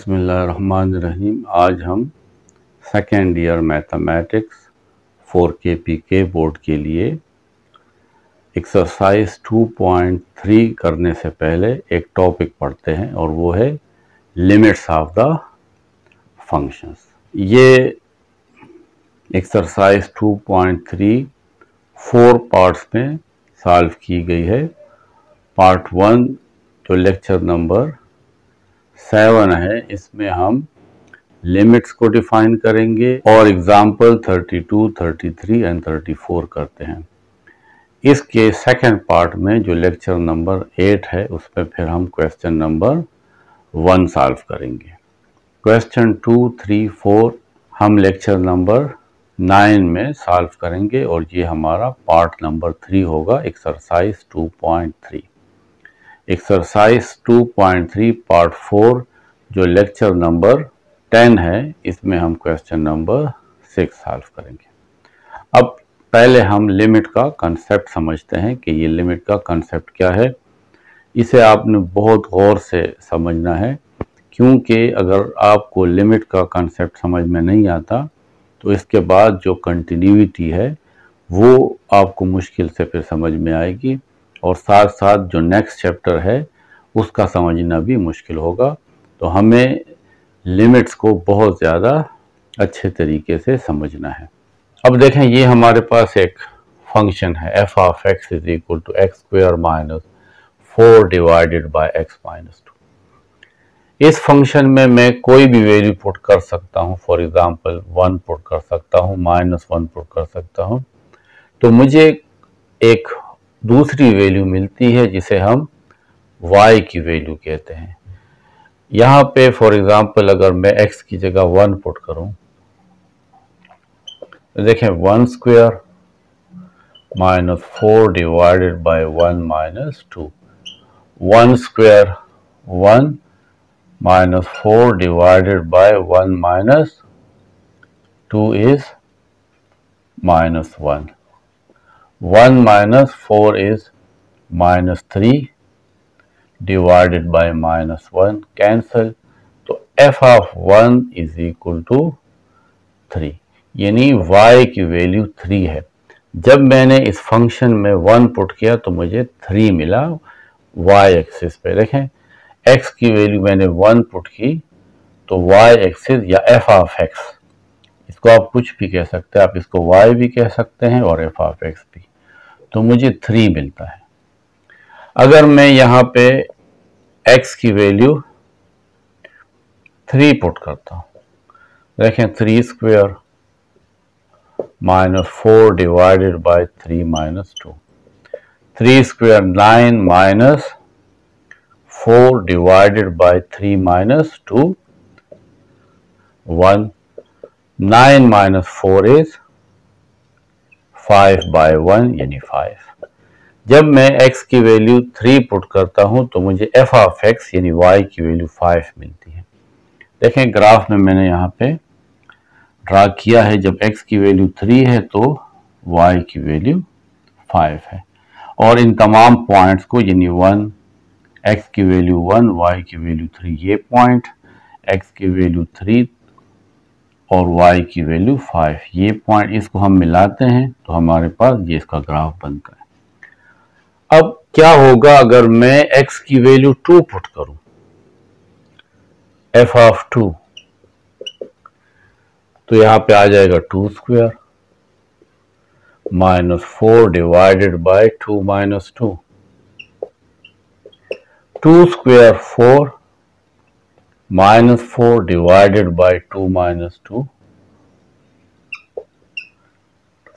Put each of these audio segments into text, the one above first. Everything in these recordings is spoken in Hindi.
बिस्मिल्लाहिर्रहमानिर्रहीम। आज हम second year mathematics 4KPK board के लिए एक्सरसाइज 2.3 करने से पहले एक टॉपिक पढ़ते हैं और वो है लिमिट्स ऑफ द फंक्शंस। ये एक्सरसाइज 2.3 4 पार्ट्स में सॉल्व की गई है। पार्ट 1 जो लेक्चर नंबर 7 है, इसमें हम लिमिट्स को डिफाइन करेंगे और एग्जाम्पल 32, 33 एंड 34 करते हैं। इसके सेकंड पार्ट में जो लेक्चर नंबर 8 है, उसमें फिर हम क्वेश्चन नंबर 1 सॉल्व करेंगे। क्वेश्चन 2, 3, 4 हम लेक्चर नंबर 9 में सॉल्व करेंगे और ये हमारा पार्ट नंबर 3 होगा एक्सरसाइज 2.3। एक्सरसाइज 2.3 पार्ट 4 जो लेक्चर नंबर 10 है, इसमें हम क्वेश्चन नंबर 6 सॉल्व करेंगे। अब पहले हम लिमिट का कंसेप्ट समझते हैं कि ये लिमिट का कंसेप्ट क्या है। इसे आपने बहुत गौर से समझना है, क्योंकि अगर आपको लिमिट का कंसेप्ट समझ में नहीं आता तो इसके बाद जो कंटिन्यूटी है वो आपको मुश्किल से फिर समझ में आएगी और साथ साथ जो नेक्स्ट चैप्टर है उसका समझना भी मुश्किल होगा। तो हमें लिमिट्स को बहुत ज़्यादा अच्छे तरीके से समझना है। अब देखें, ये हमारे पास एक फंक्शन है f of x is equal to x square minus 4 divided by x minus 2। इस फंक्शन में मैं कोई भी वैल्यू पुट कर सकता हूँ। फॉर एग्जांपल 1 पुट कर सकता हूँ, -1 पुट कर सकता हूँ, तो मुझे एक दूसरी वैल्यू मिलती है जिसे हम y की वैल्यू कहते हैं। यहाँ पे फॉर एग्जांपल अगर मैं x की जगह 1 पुट करूँ तो देखें 1 square minus 4 divided bye 1 minus 2। 1 square 1 minus 4 divided bye 1 minus 2 is minus 1। 1 minus 4 is -3 divided by -1 cancel, तो f of 1 is equal to 3, यानी y की वैल्यू 3 है। जब मैंने इस फंक्शन में 1 पुट किया तो मुझे 3 मिला y एक्सिस पे। देखें, x की वैल्यू मैंने 1 पुट की तो y एक्सिस या f of x, इसको आप कुछ भी कह सकते हैं, आप इसको y भी कह सकते हैं और f of x भी, तो मुझे 3 मिलता है। अगर मैं यहाँ पे x की वैल्यू 3 पुट करता हूँ, देखें 3 square minus 4 divided by 3 minus 2। 3 square 9 minus 4 divided by 3 minus 2 1। 9 minus 4 is 5 by 1 यानी 5। जब मैं x की वैल्यू 3 पुट करता हूं तो मुझे f ऑफ x यानी y की वैल्यू 5 मिलती है। देखें, ग्राफ में मैंने यहाँ पे ड्रा किया है, जब x की वैल्यू 3 है तो y की वैल्यू 5 है। और इन तमाम पॉइंट्स को यानी 1, x की वैल्यू 1, y की वैल्यू 3, ये पॉइंट, x की वैल्यू 3 और y की वैल्यू 5, ये पॉइंट, इसको हम मिलाते हैं तो हमारे पास ये इसका ग्राफ बनता है। अब क्या होगा अगर मैं x की वैल्यू 2 पुट करूं, f ऑफ 2, तो यहां पे आ जाएगा 2 square minus 4 divided bye 2 minus 2। 2 square 4 minus 4 divided bye 2 minus 2।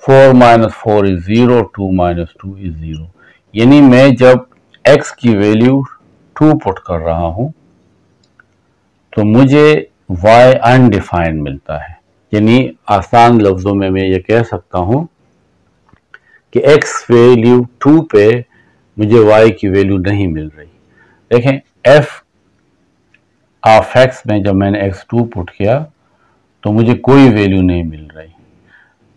4 minus 4 is 0, 2 minus 2 is 0। यानी मैं जब x की वैल्यू 2 पुट कर रहा हूं तो मुझे y अनडिफाइंड मिलता है। यानी आसान लफ्जों में मैं ये कह सकता हूं कि x वैल्यू 2 पे मुझे y की वैल्यू नहीं मिल रही। देखें, f ऑफ x में जब मैंने x2 पुट किया तो मुझे कोई वैल्यू नहीं मिल रही।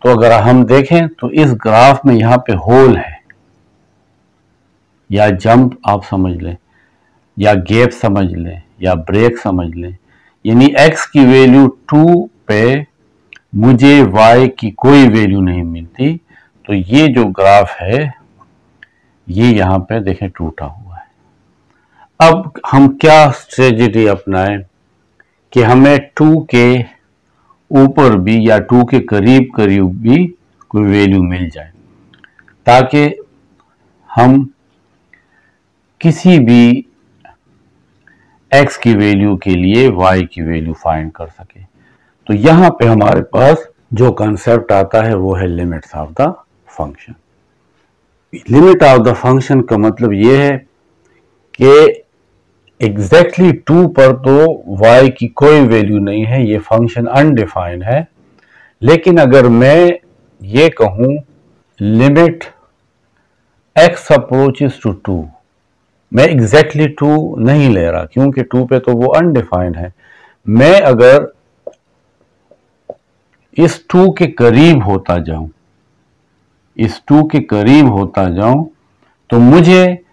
तो अगर हम देखें तो इस ग्राफ में यहाँ पे होल है या जंप आप समझ लें या गैप समझ लें या ब्रेक समझ लें, यानी x की वैल्यू 2 पे मुझे y की कोई वैल्यू नहीं मिलती, तो ये जो ग्राफ है ये यहां पे देखें टूटा हुआ है। अब हम क्या स्ट्रेटजी अपनाएं कि हमें 2 के ऊपर भी या 2 के करीब करीब भी कोई वैल्यू मिल जाए, ताकि हम किसी भी x की वैल्यू के लिए y की वैल्यू फाइंड कर सके। तो यहां पे हमारे पास जो कंसेप्ट आता है वो है limits of the function. Limit of the function का मतलब ये है कि एग्जैक्टली 2 पर तो y की कोई वैल्यू नहीं है, ये फंक्शन अनडिफाइंड है। लेकिन अगर मैं ये कहूं लिमिट x अप्रोचेस टू 2, मैं एग्जैक्टली 2 नहीं ले रहा क्योंकि 2 पे तो वो अनडिफाइंड है। मैं अगर इस 2 के करीब होता जाऊं, इस 2 के करीब होता जाऊं, तो मुझे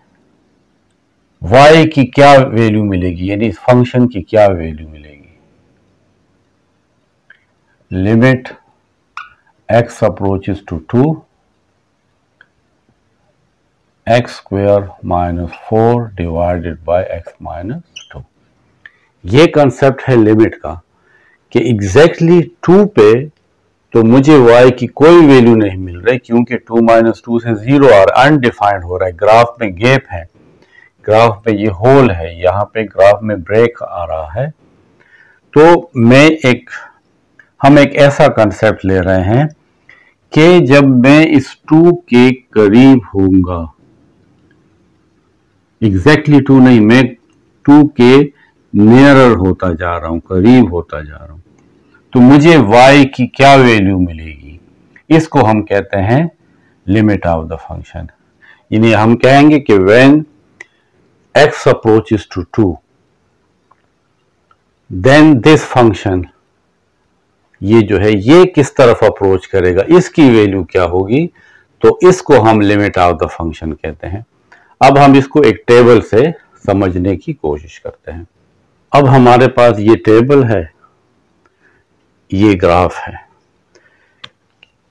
y की क्या वैल्यू मिलेगी, यानी इस फंक्शन की क्या वैल्यू मिलेगी। Limit x approaches to 2 x square minus 4 divided by x minus 2। ये कंसेप्ट है लिमिट का कि एग्जैक्टली 2 पे तो मुझे y की कोई वैल्यू नहीं मिल रही क्योंकि 2 माइनस 2 से 0 और अनडिफाइंड हो रहा है। ग्राफ में गैप है, ग्राफ में ये होल है, यहाँ पे ग्राफ में ब्रेक आ रहा है। तो हम एक ऐसा कंसेप्ट ले रहे हैं कि जब मैं इस 2 के करीब होऊंगा, एग्जैक्टली 2 नहीं, मैं 2 के नियरर होता जा रहा हूं, करीब होता जा रहा हूं, तो मुझे y की क्या वैल्यू मिलेगी, इसको हम कहते हैं लिमिट ऑफ द फंक्शन। यानी हम कहेंगे कि when x approaches to 2 then this function, ये जो है ये किस तरफ अप्रोच करेगा, इसकी वैल्यू क्या होगी, तो इसको हम लिमिट ऑफ द फंक्शन कहते हैं। अब हम इसको एक टेबल से समझने की कोशिश करते हैं। अब हमारे पास ये टेबल है, ये ग्राफ है,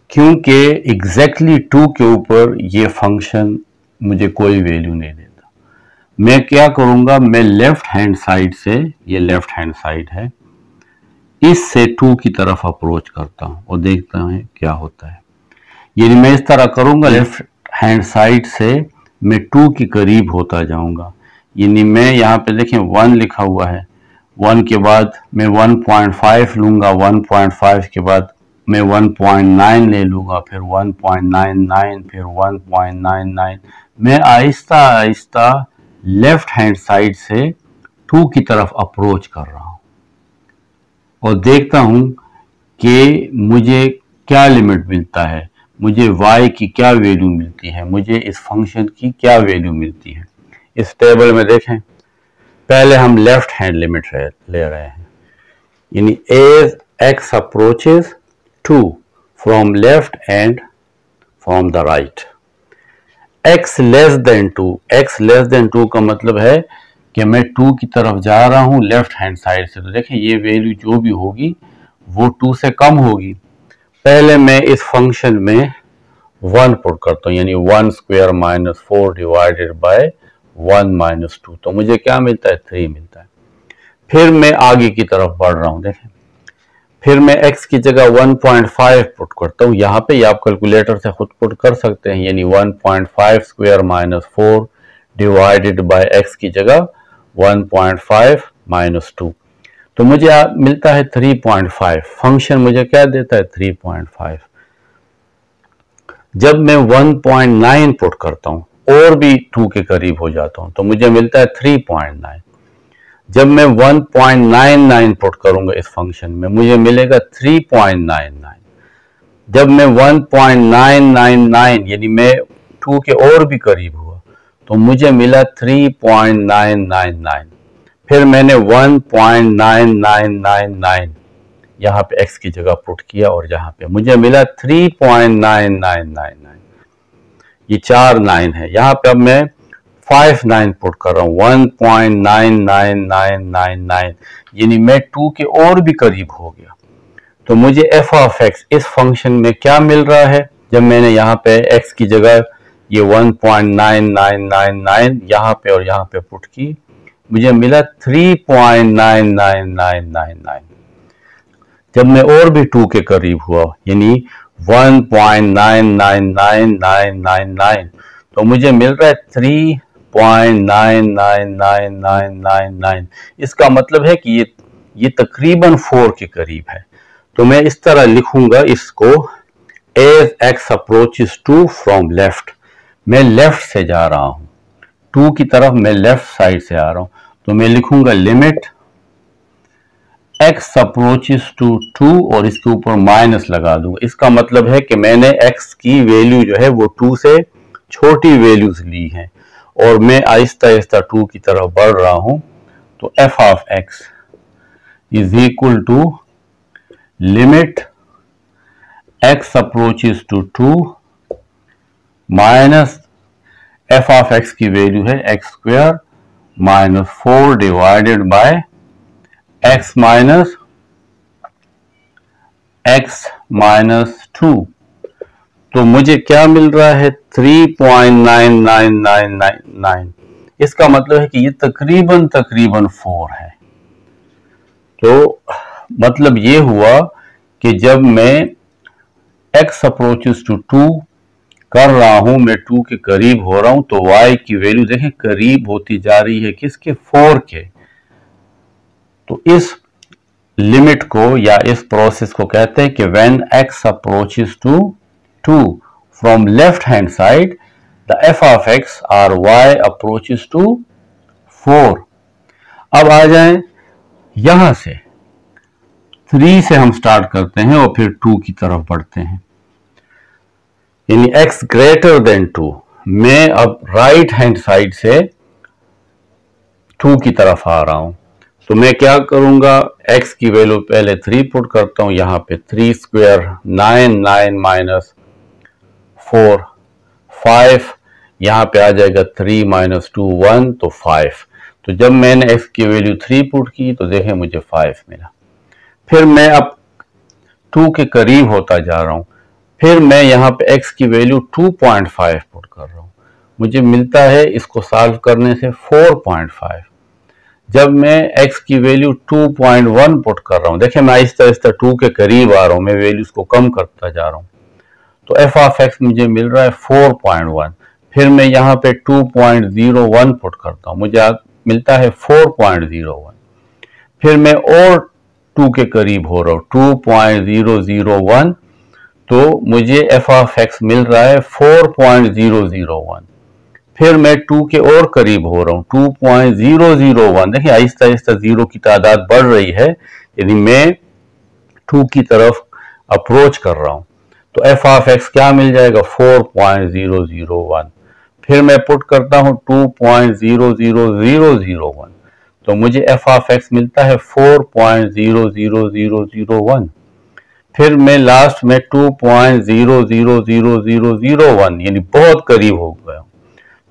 क्योंकि एग्जैक्टली 2 के ऊपर ये फंक्शन मुझे कोई वैल्यू नहीं देता। मैं क्या करूंगा, मैं लेफ्ट हैंड साइड से, ये लेफ्ट हैंड साइड है, इससे 2 की तरफ अप्रोच करता हूं और देखता हूं क्या होता है। यानी मैं इस तरह करूंगा, लेफ्ट हैंड साइड से मैं 2 के करीब होता जाऊंगा। यानी मैं यहाँ पे देखें 1 लिखा हुआ है, 1 के बाद मैं 1.5 लूंगा, 1.5 के बाद मैं 1.9 ले लूंगा, फिर 1.99, फिर 1.99। मैं Aahista Aahista left hand side से 2 की तरफ अप्रोच कर रहा हूं और देखता हूं कि मुझे क्या लिमिट मिलता है, मुझे y की क्या वैल्यू मिलती है, मुझे इस फंक्शन की क्या वैल्यू मिलती है। इस टेबल में देखें, पहले हम लेफ्ट हैंड लिमिट ले रहे हैं, यानी as x approaches 2 from left and from the right, x less than 2। x less than 2 का मतलब है कि मैं 2 की तरफ जा रहा हूं लेफ्ट हैंड साइड से, तो देखें ये वैल्यू जो भी होगी वो 2 से कम होगी। पहले मैं इस फंक्शन में 1 पुट करता हूं, यानी 1 square minus 4 divided bye 1 minus 2, तो मुझे क्या मिलता है, 3 मिलता है। फिर मैं आगे की तरफ बढ़ रहा हूं, देखें, फिर मैं x की जगह 1.5 पुट करता हूं। यहाँ पे आप कैलकुलेटर से खुद पुट कर सकते हैं, यानी 1.5 square minus 4 divided by x की जगह 1.5 माइनस 2, तो मुझे मिलता है 3.5। फंक्शन मुझे क्या देता है, 3.5। जब मैं 1.9 पुट करता हूं और भी 2 के करीब हो जाता हूं, तो मुझे मिलता है 3.9। जब मैं 1.99 पुट करूंगा इस फंक्शन में, मुझे मिलेगा 3.99। जब मैं 1.999 यानी मैं 2 के और भी करीब हुआ, तो मुझे मिला 3.999। फिर मैंने 1.9999 यहाँ पे x की जगह पुट किया और यहाँ पे मुझे मिला 3.9999। ये 4 9 है। यहाँ पे अब मैं 59 पुट कर रहा हूं, 1.99999, यानी मैं 2 के और भी करीब हो गया। तो मुझे एफ ऑफ एक्स इस फंक्शन में क्या मिल रहा है, जब मैंने यहाँ पे x की जगह ये 1.9999 यहाँ पे और यहाँ पे पुट की, मुझे मिला 3.99999। जब मैं और भी 2 के करीब हुआ, यानी 1.999999, तो मुझे मिल रहा है 3.9999999। इसका मतलब है कि ये तकरीबन 4 के करीब है। तो मैं इस तरह लिखूंगा इसको, as x approaches two from left, मैं लेफ्ट से जा रहा हूं, 2 की तरफ मैं लेफ्ट साइड से आ रहा हूं, तो मैं लिखूंगा लिमिट x अप्रोचेस टू 2 और इसके ऊपर माइनस लगा दूंगा। इसका मतलब है कि मैंने x की वैल्यू जो है वो 2 से छोटी वैल्यूज ली हैं और मैं आहिस्ता आहिस्ता 2 की तरफ बढ़ रहा हूं। तो f of x is equal to limit x approaches to 2 minus f of x की वैल्यू है x square minus 4 divided by x minus 2। तो मुझे क्या मिल रहा है 3.9999। इसका मतलब है कि ये तकरीबन 4 है। तो मतलब ये हुआ कि जब मैं x अप्रोचेस टू 2 कर रहा हूं, मैं 2 के करीब हो रहा हूं, तो y की वैल्यू देखें करीब होती जा रही है किसके, 4 के। तो इस लिमिट को या इस प्रोसेस को कहते हैं कि when x approaches to 2 from left hand side the f of x और y अप्रोचेस टू 4। अब आ जाएं यहां से 3 से हम स्टार्ट करते हैं और फिर 2 की तरफ बढ़ते हैं, यानी x ग्रेटर देन 2। मैं अब राइट हैंड साइड से 2 की तरफ आ रहा हूं, तो मैं क्या करूंगा, x की वैल्यू पहले 3 पुट करता हूं, यहां पे 3 स्क्वायर 9 माइनस 4 5, यहां पे आ जाएगा 3 माइनस 2 1, तो 5। तो जब मैंने x की वैल्यू 3 पुट की तो देखें मुझे 5 मिला। फिर मैं अब 2 के करीब होता जा रहा हूं, फिर मैं यहां पे x की वैल्यू 2.5 पुट कर रहा हूं, मुझे मिलता है इसको सॉल्व करने से 4.5। जब मैं x की वैल्यू 2.1 पुट कर रहा हूं, देखिए मैं आहिस्ता आहिस्ता 2 के करीब आ रहा हूं, मैं वैल्यूज को कम करता जा रहा हूं, तो f ऑफ x मुझे मिल रहा है 4.1। फिर मैं यहां पे 2.01 पुट करता हूं, मुझे मिलता है 4.01। फिर मैं और 2 के करीब हो रहा हूं, 2.001, तो मुझे f ऑफ x मिल रहा है 4.001। फिर मैं 2 के और करीब हो रहा हूं, 2.001। देखिए आहिस्ता आहिस्ता 0 की तादाद बढ़ रही है, यदि मैं 2 की तरफ अप्रोच कर रहा हूं, तो f ऑफ x क्या मिल जाएगा 4.0001। फिर मैं पुट करता हूं 2.00001, तो मुझे f ऑफ x मिलता है 4.00001। फिर मैं लास्ट में 2.00001 यानी बहुत करीब हो गया,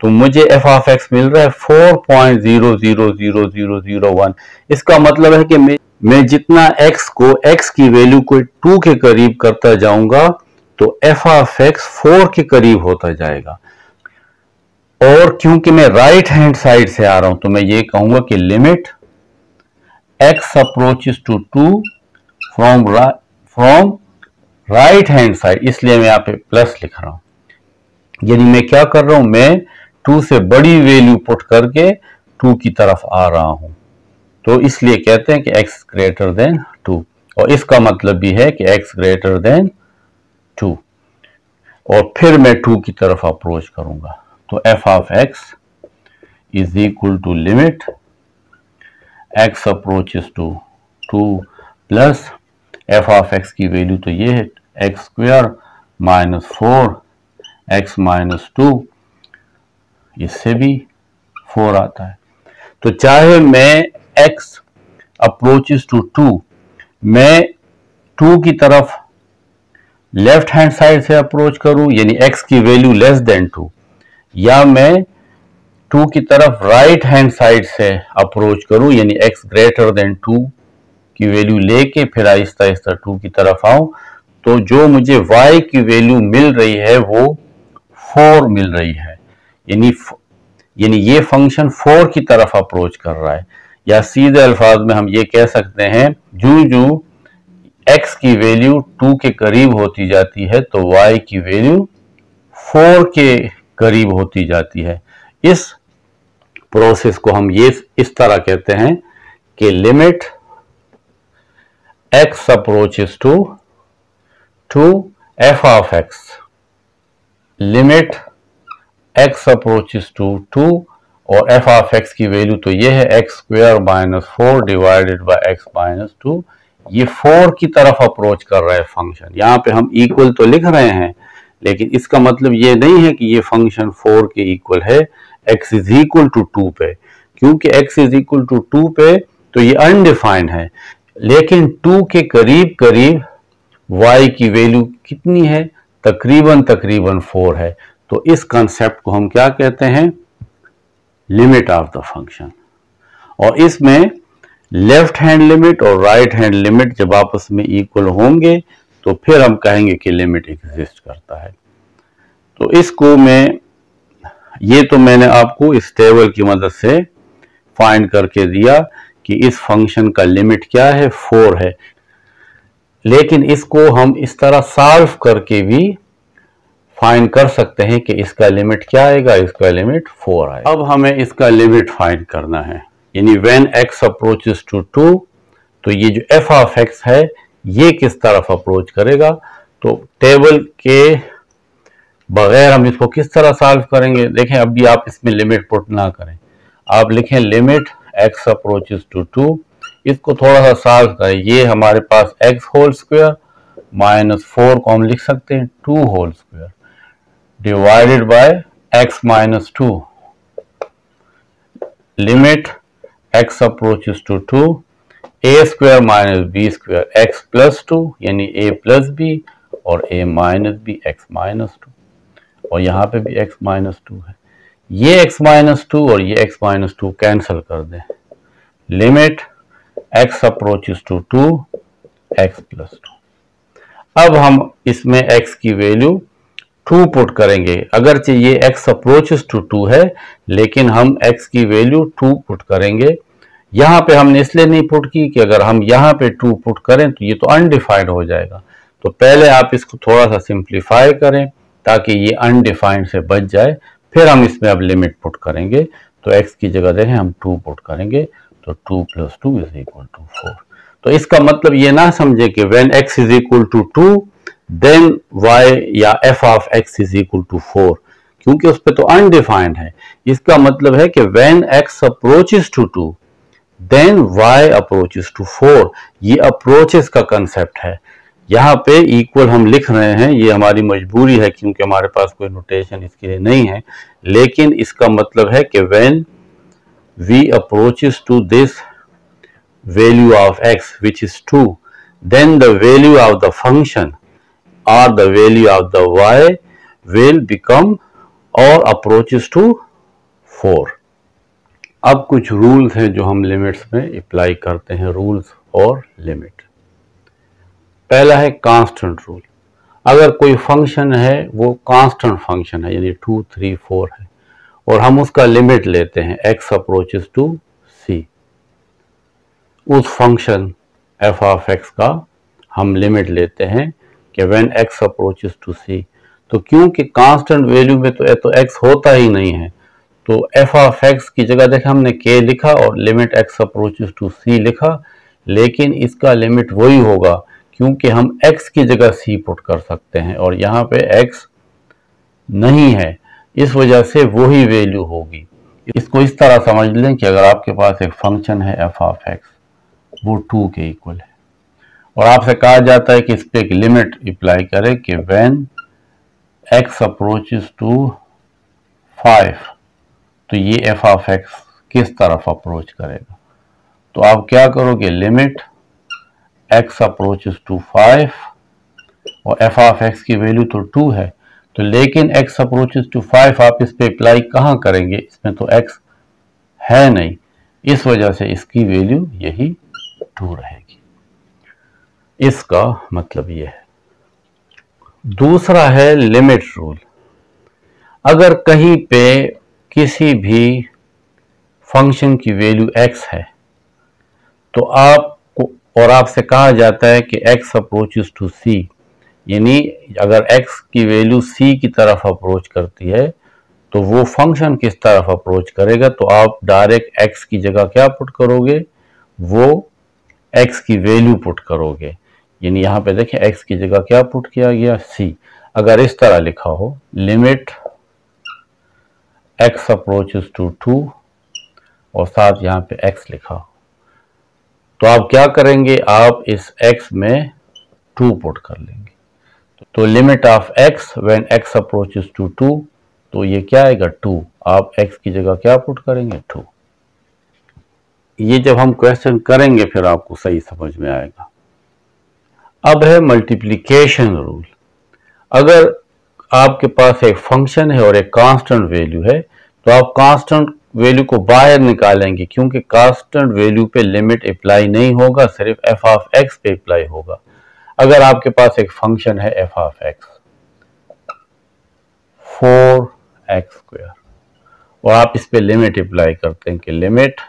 तो मुझे f ऑफ x मिल रहा है 4.00001। इसका मतलब है कि मैं जितना x को x की वैल्यू को 2 के करीब करता जाऊंगा तो f ऑफ x 4 के करीब होता जाएगा। और क्योंकि मैं राइट हैंड साइड से आ रहा हूं, तो मैं ये कहूंगा कि limit x approaches to 2 from right hand side, इसलिए मैं यहां पे प्लस लिख रहा हूं, यानी मैं क्या कर रहा हूं, मैं 2 से बड़ी वैल्यू पुट करके 2 की तरफ आ रहा हूं, तो इसलिए कहते हैं कि x ग्रेटर देन 2। और इसका मतलब भी है कि x ग्रेटर देन 2, और फिर मैं 2 की तरफ अप्रोच करूंगा, तो f of x is equal to limit x approaches to 2 plus f of x की वैल्यू तो ये है x square minus 4 x minus 2, इससे भी 4 आता है। तो चाहे मैं x अप्रोचेस टू 2, मैं 2 की तरफ लेफ्ट हैंड साइड से अप्रोच करूं, यानी x की वैल्यू लेस देन 2, या मैं 2 की तरफ राइट हैंड साइड से अप्रोच करूं, यानी x ग्रेटर देन 2 की वैल्यू लेके फिर आहिस्ता आहिस्ता 2 की तरफ आऊं, तो जो मुझे y की वैल्यू मिल रही है वो 4 मिल रही है। यानी ये फंक्शन 4 की तरफ अप्रोच कर रहा है, या सीधे अल्फाज में हम ये कह सकते हैं जो x की वैल्यू 2 के करीब होती जाती है तो y की वैल्यू 4 के करीब होती जाती है। इस प्रोसेस को हम ये इस तरह कहते हैं कि limit x approaches to f of x, limit x approaches to 2 और f ऑफ x की वैल्यू तो ये है x square minus 4 divided by x minus 2। ये 4 की तरफ अप्रोच कर रहा है फंक्शन। यहाँ पे हम इक्वल तो लिख रहे हैं, लेकिन इसका मतलब ये नहीं है कि ये फंक्शन 4 के इक्वल है x इज इक्वल टू 2 पे, क्योंकि x इज इक्वल टू 2 पे तो ये अनडिफाइंड है, लेकिन 2 के करीब करीब y की वैल्यू कितनी है, तकरीबन 4 है। तो इस कंसेप्ट को हम क्या कहते हैं, लिमिट ऑफ द फंक्शन। और इसमें लेफ्ट हैंड लिमिट और राइट हैंड लिमिट जब आपस में इक्वल होंगे तो फिर हम कहेंगे कि लिमिट एग्जिस्ट करता है। तो इसको ये तो मैंने आपको इस टेबल की मदद से फाइंड करके दिया कि इस फंक्शन का लिमिट क्या है, 4 है, लेकिन इसको हम इस तरह सॉल्व करके भी फाइंड कर सकते हैं कि इसका लिमिट क्या आएगा, इसका लिमिट 4 आएगा। अब हमें इसका लिमिट फाइंड करना है, यानी व्हेन x अप्रोचेस टू 2 तो ये जो f ऑफ x है ये किस तरफ अप्रोच करेगा। तो टेबल के बगैर हम इसको किस तरह सॉल्व करेंगे, देखें अभी आप इसमें लिमिट पुट ना करें, आप लिखें लिमिट x अप्रोचेस टू 2, इसको थोड़ा सा सॉल्व करें। ये हमारे पास x होल स्क्वायर माइनस 4 को हम लिख सकते हैं 2 whole square divided by x minus 2, limit x approaches to 2 a square minus b square x plus 2 यानी a प्लस b और a minus b x minus 2, और यहाँ पे भी x माइनस 2 है। ये x माइनस 2 और ये x माइनस 2 कैंसिल कर दें, limit x approaches to 2 x plus 2। अब हम इसमें x की वैल्यू 2 पुट करेंगे, अगरचे ये x अप्रोचेस टू 2 है लेकिन हम x की वैल्यू 2 पुट करेंगे। यहाँ पे हमने इसलिए नहीं पुट की कि अगर हम यहाँ पे 2 पुट करें तो ये तो अनडिफाइंड हो जाएगा, तो पहले आप इसको थोड़ा सा सिंप्लीफाई करें ताकि ये अनडिफाइंड से बच जाए, फिर हम इसमें अब लिमिट पुट करेंगे। तो x की जगह देखें हम 2 पुट करेंगे तो 2 प्लस 2 इज इक्वल टू 4। तो इसका मतलब ये ना समझे कि when x is equal to 2 then y या f of x is equal to 4, क्योंकि उस पर तो अनडिफाइंड है। इसका मतलब है कि when x approaches to 2 then y approaches to 4, ये अप्रोचेस का कंसेप्ट है। यहाँ पे इक्वल हम लिख रहे हैं, ये हमारी मजबूरी है क्योंकि हमारे पास कोई नोटेशन इसके लिए नहीं है, लेकिन इसका मतलब है कि when v approaches to this value of x which is 2, then the value of the function or the value of the y will become or approaches to 4। अब कुछ रूल्स हैं जो हम लिमिट्स में अप्लाई करते हैं, रूल्स और लिमिट। पहला है कांस्टेंट रूल। अगर कोई फंक्शन है वो कांस्टेंट फंक्शन है, यानी 2 3 4 है, और हम उसका लिमिट लेते हैं x अप्रोचेस टू c, उस फंक्शन f ऑफ x का हम लिमिट लेते हैं कि when x approaches to c, तो क्योंकि कांस्टेंट वैल्यू में तो x होता ही नहीं है, तो f ऑफ x की जगह देखें हमने k लिखा और limit x approaches to c लिखा, लेकिन इसका लिमिट वही होगा क्योंकि हम x की जगह c पुट कर सकते हैं और यहाँ पे x नहीं है, इस वजह से वही वैल्यू होगी। इसको इस तरह समझ लें कि अगर आपके पास एक फंक्शन है f ऑफ x, वो 2 के इक्वल है, और आपसे कहा जाता है कि इस पे एक लिमिट अप्लाई करें कि व्हेन x अप्रोचेस टू 5, तो ये f ऑफ x किस तरफ अप्रोच करेगा। तो आप क्या करोगे, लिमिट x अप्रोचेस टू 5 और f ऑफ x की वैल्यू तो 2 है, तो लेकिन x अप्रोचेस टू 5 आप इस पे अप्लाई कहाँ करेंगे, इसमें तो x है नहीं, इस वजह से इसकी वैल्यू यही 2 रहेगी। इसका मतलब ये है। दूसरा है लिमिट रूल। अगर कहीं पे किसी भी फंक्शन की वैल्यू x है तो आपको और आपसे कहा जाता है कि x अप्रोचेस टू c, यानी अगर x की वैल्यू c की तरफ अप्रोच करती है तो वो फंक्शन किस तरफ अप्रोच करेगा, तो आप डायरेक्ट x की जगह क्या पुट करोगे, वो x की वैल्यू पुट करोगे। यानी यहाँ पे देखें x की जगह क्या पुट किया गया, c। अगर इस तरह लिखा हो लिमिट x अप्रोचेस टू 2 और साथ यहाँ पे x लिखा हो, तो आप क्या करेंगे, आप इस x में 2 पुट कर लेंगे। तो limit of x when x approaches to 2, तो ये क्या आएगा 2, आप x की जगह क्या पुट करेंगे 2। ये जब हम क्वेश्चन करेंगे फिर आपको सही समझ में आएगा। अब है मल्टीप्लिकेशन रूल। अगर आपके पास एक फंक्शन है और एक कांस्टेंट वैल्यू है तो आप कांस्टेंट वैल्यू को बाहर निकालेंगे, क्योंकि कांस्टेंट वैल्यू पे लिमिट अप्लाई नहीं होगा, सिर्फ f ऑफ x पे अप्लाई होगा। अगर आपके पास एक फंक्शन है f ऑफ x 4x² और आप इस पे लिमिट अप्लाई करते हैं कि limit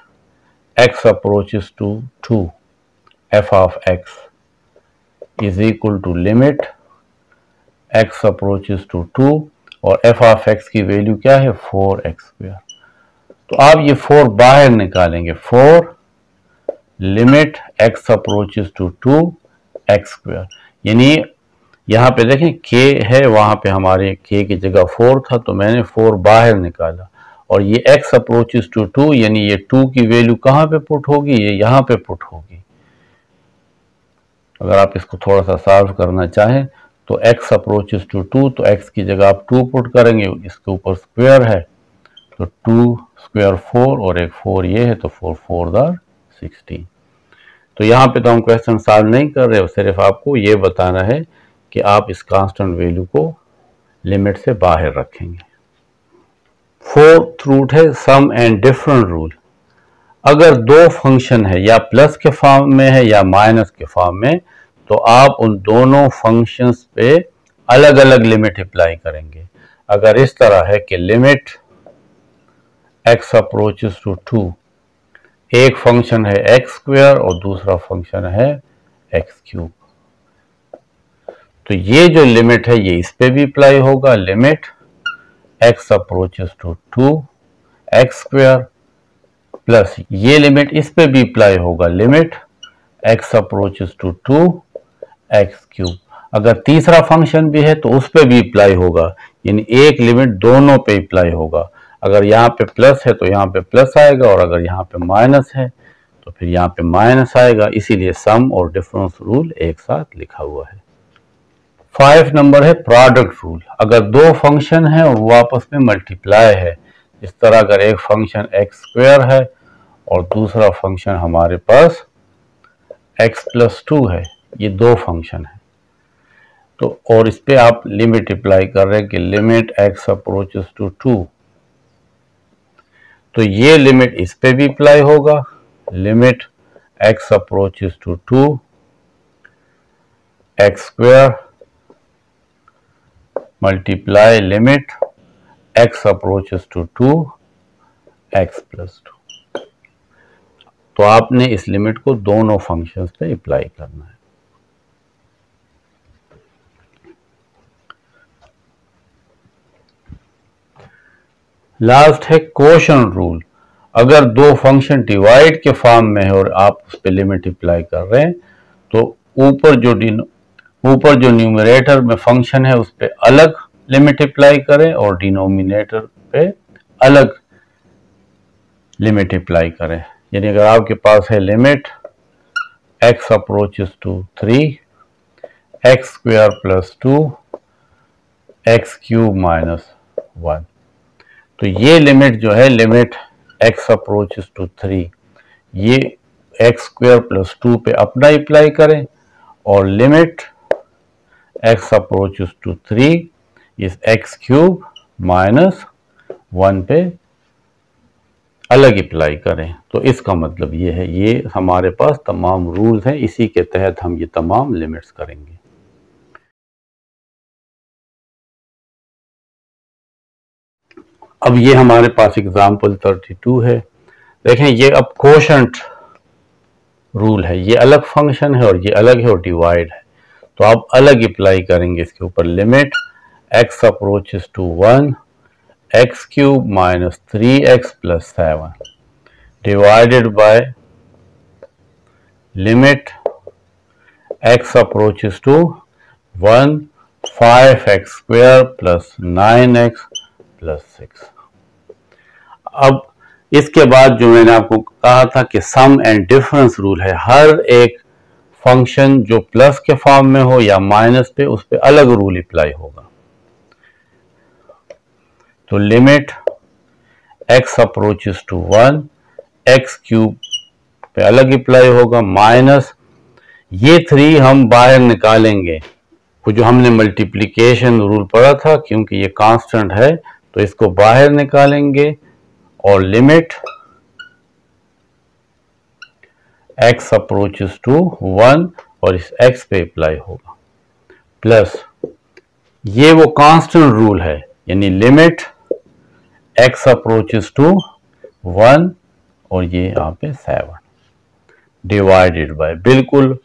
x approaches to 2 f of x is equal to limit x approaches to 2 और f ऑफ x की वैल्यू क्या है 4x²। तो आप ये 4 बाहर निकालेंगे, 4 limit x approaches to 2x², यानी यहाँ पे देखें k है, वहां पे हमारे k की जगह 4 था तो मैंने 4 बाहर निकाला, और ये x अप्रोचेस टू 2 यानी ये 2 की वैल्यू कहाँ पे पुट होगी, ये यहाँ पे पुट होगी। अगर आप इसको थोड़ा सा सॉल्व करना चाहें तो x अप्रोचेस टू 2, तो x की जगह आप 2 पुट करेंगे, इसके ऊपर स्क्वायर है तो 2 स्क्वायर 4 और एक 4 ये है तो 4 4 16। तो यहाँ पे तो हम क्वेश्चन सॉल्व नहीं कर रहे, सिर्फ आपको ये बताना है कि आप इस कांस्टेंट वैल्यू को लिमिट से बाहर रखेंगे। फोर्थ रूट है सम एंड डिफरेंट रूल। अगर दो फंक्शन है या प्लस के फॉर्म में है या माइनस के फॉर्म में, तो आप उन दोनों फंक्शंस पे अलग अलग लिमिट अप्लाई करेंगे। अगर इस तरह है कि लिमिट x अप्रोचेस टू 2, एक फंक्शन है x² और दूसरा फंक्शन है x³, तो ये जो लिमिट है ये इस पे भी अप्लाई होगा, limit x approaches to 2x² plus ये लिमिट इस पे भी अप्लाई होगा, limit x approaches to 2x³। अगर तीसरा फंक्शन भी है तो उस पे भी अप्लाई होगा, यानी एक लिमिट दोनों पे अप्लाई होगा। अगर यहाँ पे प्लस है तो यहाँ पे प्लस आएगा, और अगर यहाँ पे माइनस है तो फिर यहाँ पे माइनस आएगा, इसीलिए सम और डिफरेंस रूल एक साथ लिखा हुआ है। 5 नंबर है प्रोडक्ट रूल। अगर दो फंक्शन है और वो आपस में मल्टीप्लाई है, इस तरह अगर एक फंक्शन x² है और दूसरा फंक्शन हमारे पास x+2 है, ये दो फंक्शन है, तो और इस पे आप लिमिट अप्लाई कर रहे हैं कि लिमिट x अप्रोचेस टू 2, तो ये लिमिट इस पे भी अप्लाई होगा, limit x approaches to 2x² multiply limit x approaches to 2x+2। तो आपने इस लिमिट को दोनों फंक्शंस पे अप्लाई करना है। लास्ट है क्वोशंट रूल। अगर दो फंक्शन डिवाइड के फॉर्म में है और आप उस पर लिमिट अप्लाई कर रहे हैं, तो ऊपर जो न्यूमरेटर में फंक्शन है उस पर अलग लिमिट अप्लाई करें और डिनोमिनेटर पे अलग लिमिट अप्लाई करें। यानी अगर आपके पास है limit x approaches to 3x² plus 2x³ -1, तो ये लिमिट जो है लिमिट x अप्रोचेस टू 3, ये x² प्लस 2 पे अपना अप्लाई करें, और लिमिट x अप्रोचेस टू 3 इस एक्स क्यूब माइनस 1 पे अलग अप्लाई करें। तो इसका मतलब ये है, ये हमारे पास तमाम रूल्स हैं, इसी के तहत हम ये तमाम लिमिट्स करेंगे। अब ये हमारे पास एग्जाम्पल 32 है। देखें, ये अब कोशेंट रूल है, ये अलग फंक्शन है और ये अलग है और डिवाइड है। तो आप अलग अप्लाई करेंगे इसके ऊपर। Limit x approaches to 1 x cube minus 3x plus 7 divided by limit x approaches to 1 5x square plus 9x plus 6। अब इसके बाद जो मैंने आपको कहा था कि सम एंड डिफरेंस रूल है, हर एक फंक्शन जो प्लस के फॉर्म में हो या माइनस पे, उस पे अलग रूल अप्लाई होगा। तो limit x approaches to 1 x cube पे अलग अप्लाई होगा, माइनस ये 3 हम बाहर निकालेंगे, जो हमने मल्टीप्लिकेशन रूल पढ़ा था, क्योंकि ये कांस्टेंट है तो इसको बाहर निकालेंगे और लिमिट x अप्रोचेस टू 1 और इस x पे अप्लाई होगा, प्लस ये वो कांस्टेंट रूल है, यानी लिमिट x अप्रोचेस टू 1 और ये यहाँ पे 7 डिवाइडेड बाय, बिल्कुल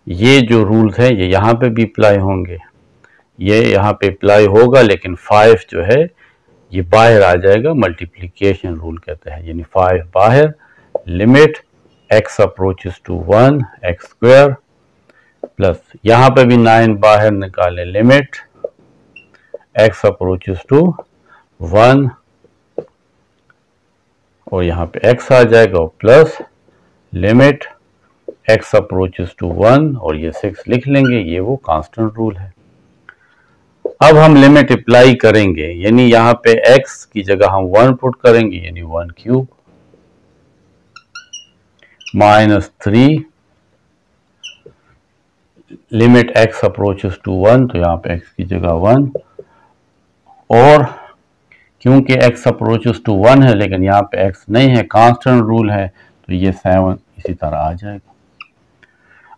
ये जो रूल्स हैं ये यहाँ पे भी अप्लाई होंगे, ये यहाँ पे अप्लाई होगा, लेकिन 5 जो है ये बाहर आ जाएगा मल्टीप्लिकेशन रूल कहते हैं, यानी 5 बाहर। Limit x approaches to 1 x square plus यहाँ पे भी 9 बाहर निकालें, लिमिट x अप्रोचेस टू 1 और यहाँ पे x आ जाएगा और plus limit x approaches to 1 और ये 6 लिख लेंगे, ये वो कांस्टेंट रूल है। अब हम लिमिट अप्लाई करेंगे, यानी यहाँ पे x की जगह हम 1 पुट करेंगे, यानी 1 cube minus 3 limit x approaches to 1, तो यहाँ पे x की जगह 1 और क्योंकि x अप्रोचेस टू 1 है लेकिन यहाँ पे x नहीं है, कांस्टेंट रूल है, तो ये 7 इसी तरह आ जाएगा।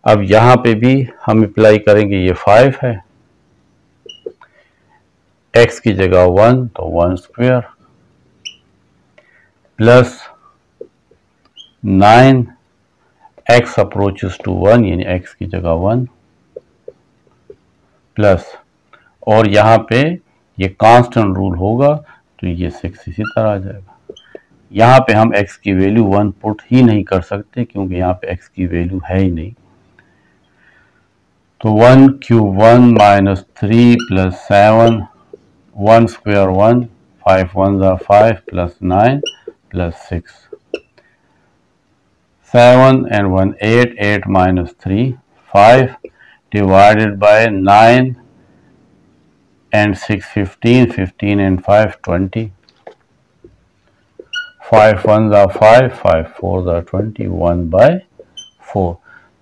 अब यहाँ पे भी हम अप्लाई करेंगे, ये 5 है, x की जगह 1 तो 1 square plus 9 x approaches to 1 यानी x की जगह 1 प्लस और यहाँ पे ये कांस्टेंट रूल होगा तो ये 6 इसी तरह आ जाएगा। यहाँ पे हम x की वैल्यू 1 पुट ही नहीं कर सकते क्योंकि यहाँ पे x की वैल्यू है ही नहीं, तो 1 cube 1 minus 3 plus 7 1 square 1 5 1 are 5 plus 9 plus 6 7 and 1 8 8 minus 3 5 divided by 9 and 6 15 15 and 5 20 5 1 are 5 5 4 are 20 1 by 4।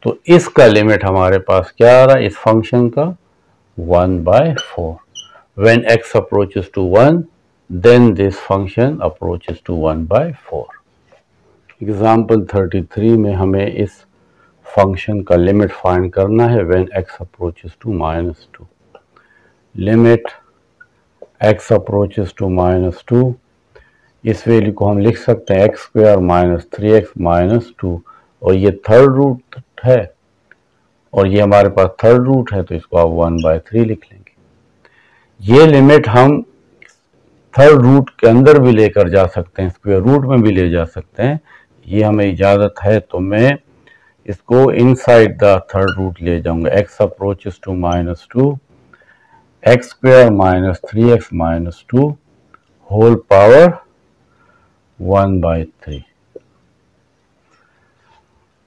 तो इसका लिमिट हमारे पास क्या आ रहा है इस फंक्शन का 1 by 4। When x approaches to 1 then this function approaches to 1 by 4। Example 33 में हमें इस फंक्शन का लिमिट फाइंड करना है when x approaches to -2। Limit x approaches to -2, इस वैल्यू को हम लिख सकते हैं x square minus 3x minus 2 और ये थर्ड रूट है और ये हमारे पास थर्ड रूट है तो इसको आप 1/3 लिख लेंगे। ये लिमिट हम थर्ड रूट के अंदर भी लेकर जा सकते हैं, स्क्वायर रूट में भी ले जा सकते हैं, ये हमें इजाज़त है, तो मैं इसको इनसाइड द थर्ड रूट ले जाऊंगा। x approaches to -2 x square minus 3x minus 2 whole power 1/3।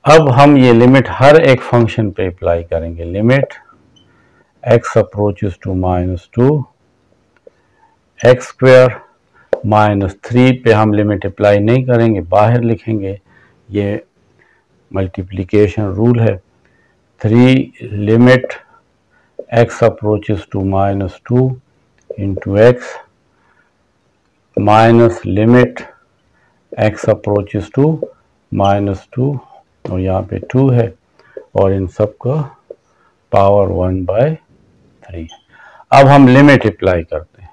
अब हम ये लिमिट हर एक फंक्शन पे अप्लाई करेंगे। Limit x approaches to -2 x square minus 3 पे हम लिमिट अप्लाई नहीं करेंगे, बाहर लिखेंगे, ये मल्टीप्लिकेशन रूल है। 3 limit x approaches to -2 into x minus limit x approaches to -2 और यहाँ पे 2 है और इन सब का पावर 1/3। अब हम लिमिट अप्लाई करते हैं।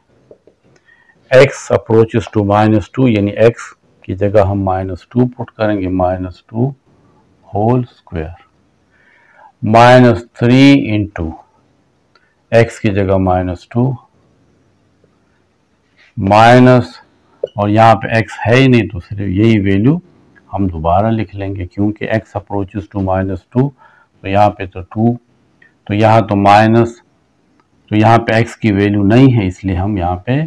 x अप्रोचेस टू -2 यानी x की जगह हम -2 पुट करेंगे, -2 होल स्क्वायर -3 इंटू एक्स की जगह -2 माइनस और यहाँ पे x है ही नहीं तो सिर्फ यही वैल्यू हम दोबारा लिख लेंगे क्योंकि x अप्रोचेस टू -2 तो यहाँ पे तो 2 तो यहाँ तो माइनस तो यहाँ पे x की वैल्यू नहीं है इसलिए हम यहाँ पे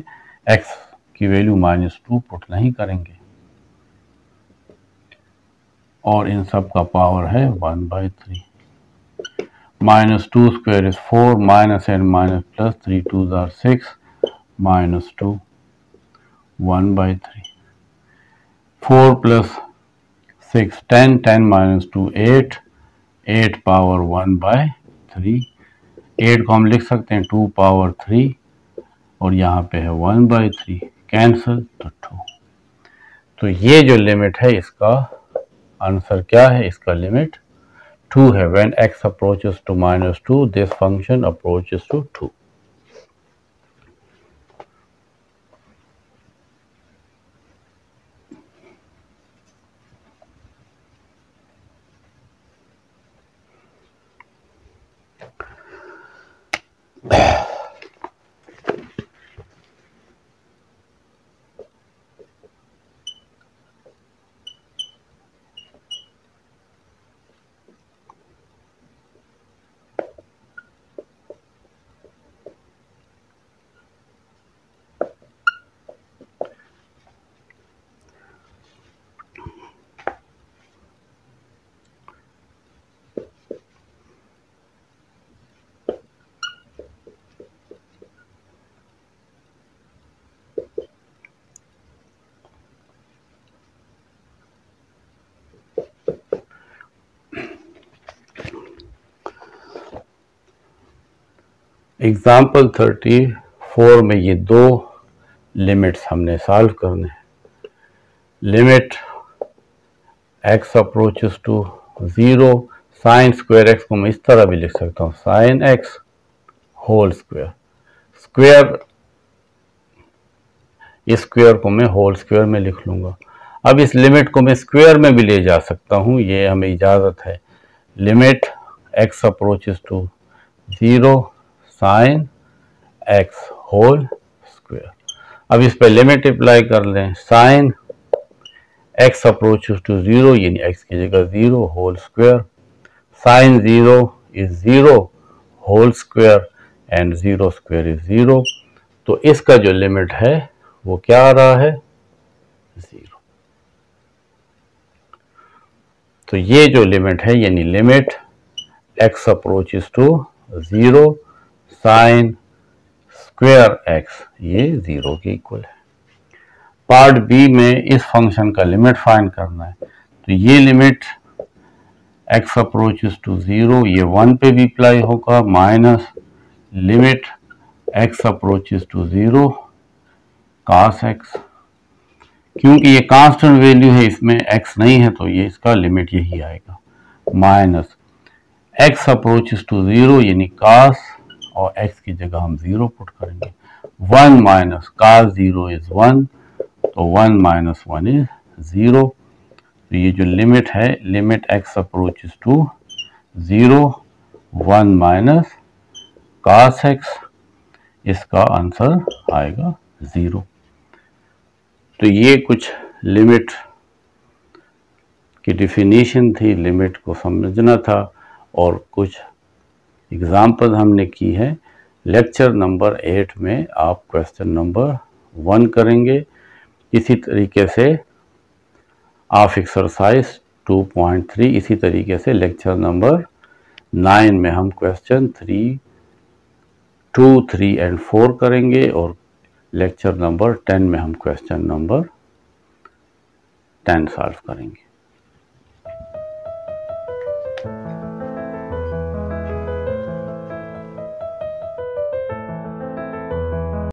x की वैल्यू -2 पुट नहीं करेंगे और इन सब का पावर है 1/3। -2 square is 4 minus and minus plus 3 2s are 6 -2 1/3 4 plus 6 10 10 minus 2 8 8 power 1/3 8 को हम लिख सकते हैं 2 पावर 3 और यहाँ पे है 1/3 कैंसिल तो 2। तो ये जो लिमिट है इसका आंसर क्या है? इसका लिमिट 2 है। When x approaches to -2 this function approaches to 2। Example 34 में ये दो लिमिट्स हमने सॉल्व करने हैं। Limit x approaches to 0 sine square x को मैं इस तरह भी लिख सकता हूँ sine x whole square square इस स्क्वायर को मैं होल स्क्वायर में लिख लूँगा। अब इस लिमिट को मैं स्क्वायर में भी ले जा सकता हूँ, ये हमें इजाज़त है। Limit x approaches to 0 sine x whole square. अब इस पर लिमिट अप्लाई कर लें साइन x अप्रोचेस टू 0 यानी x की जगह 0 whole square sine 0 is 0 whole square and 0 square is 0। तो इसका जो लिमिट है वो क्या आ रहा है? 0। तो ये जो लिमिट है यानी limit x approaches to 0 sine square x ये 0 के इक्वल है। पार्ट बी में इस फंक्शन का लिमिट फाइंड करना है। तो ये लिमिट x अप्रोचेस टू 0 ये 1 पे भी अप्लाई होगा minus limit x approaches to 0 cos x। क्योंकि ये कांस्टेंट वैल्यू है इसमें x नहीं है तो ये इसका लिमिट यही आएगा माइनस x अप्रोचेस टू 0 यानी cos और x की जगह हम 0 पुट करेंगे 1 माइनस cos 0 इज 1 तो 1 माइनस 1 इज 0। तो ये जो लिमिट है limit x approaches to 0 1 minus cos x इसका आंसर आएगा 0। तो ये कुछ लिमिट की डिफिनीशन थी, लिमिट को समझना था और कुछ एग्जाम्पल हमने की है। लेक्चर नंबर 8 में आप क्वेश्चन नंबर 1 करेंगे। इसी तरीके से आप एक्सरसाइज 2.3 इसी तरीके से लेक्चर नंबर 9 में हम क्वेश्चन 3, 2, 3 एंड 4 करेंगे और लेक्चर नंबर 10 में हम क्वेश्चन नंबर 10 सॉल्व करेंगे।